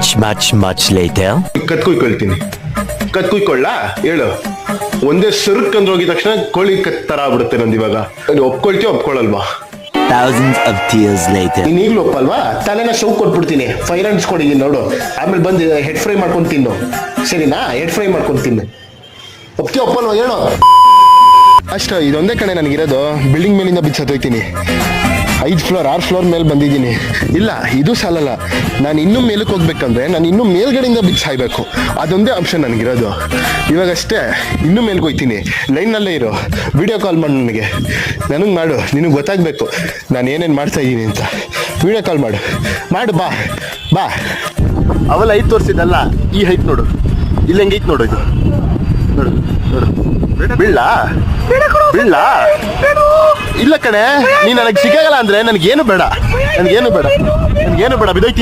Much later. ಕತ್ಕೊಯ್ಕೊಳ್ತೀನಿ. ಕತ್ಕೊಯ್ಕೊಳ್ಳ ಹೇಳು. ಒಂದೇ ಸರುಕ್ ಅಂದ್ರೆ ಹೋಗಿದ ತಕ್ಷಣ ಕೋಳಿ ತರ ಆಗ್ಬಿಡುತ್ತೆ ನಂದು ಇವಾಗ. ಒಪ್ಕೊಳ್ತೀಯ ಒಪ್ಕೊಳ್ಳಲ್ವಾ? Thousands of tears later. ನೀನ್ ಈಗ್ಲೂ ಒಪ್ಪಲ್ವಾ? ತಲೆನ ಶೌ ಕೊಟ್ಬಿಡ್ತೀನಿ. 5 ರನ್ಸ್ ಕೊಡಿದೀನಿ ನೋಡು. ಆಮೇಲೆ ಬಂದು ಹೆಡ್ ಫ್ರೈ ಮಾಡ್ಕೊಂಡು ತಿನ್ನು. ಸರಿನಾ? ಹೆಡ್ ಫ್ರೈ ಮಾಡ್ಕೊಂಡು ತಿನ್ನು. ಒಪ್ತೀಯ ಒಪ್ಪಲ್ವಾ ಹೇಳು? ಅಷ್ಟ ಇದೊಂದೇ ಕಡೆ ನನಗಿರೋದು. ಬಿಲ್ಡಿಂಗ್ ಮೇಲಿಂದ ಬಿಚ್ಚೋಯ್ತೀನಿ. 5 ಫ್ಲೋರ್ 6 ಫ್ಲೋರ್ ಮೇಲೆ ಬಂದಿದ್ದೀನಿ. ಇಲ್ಲ ಇದು ಸಾಲಲ್ಲ. ನಾನು ಇನ್ನೂ ಮೇಲಕ್ಕೆ ಹೋಗ್ಬೇಕಂದ್ರೆ ನಾನು ಇನ್ನೂ ಮೇಲ್ಗಡೆಯಿಂದ ಬಿಚ್ಚಾಯ್ಬೇಕು. ಅದೊಂದೇ ಆಪ್ಷನ್ ನನಗಿರೋದು. ಇವಾಗಷ್ಟೇ ಇನ್ನೂ ಮೇಲ್ಗೆ ಹೋಗ್ತೀನಿ. ಲೈನ್ನಲ್ಲೇ ಇರು. ವಿಡಿಯೋ ಕಾಲ್ ಮಾಡು ನನಗೆ ಮಾಡು. ನಿನಗೆ ಗೊತ್ತಾಗಬೇಕು ನಾನು ಏನೇನು ಮಾಡ್ತಾ ಇದ್ದೀನಿ ಅಂತ. ವಿಡಿಯೋ ಕಾಲ್ ಮಾಡು ಬಾ ಬಾ. ಅವೆಲ್ಲ 5 ತೋರಿಸಿದ್ದಲ್ಲ, ಈ ಹೈಟ್ ನೋಡು. ಇಲ್ಲಿ ಹೆಂಗೈತೆ ನೋಡು ಇದು. ನೋಡು ಬೀಳ್ಳ ಇಲ್ಲ ಕಣೆ. ನೀನ್ ನನಗೆ ಸಿಗಲ್ಲ ಅಂದ್ರೆ ನನಗೇನು ಬೇಡ ಬಿದ್ದೋಯ್ತೀನಿ.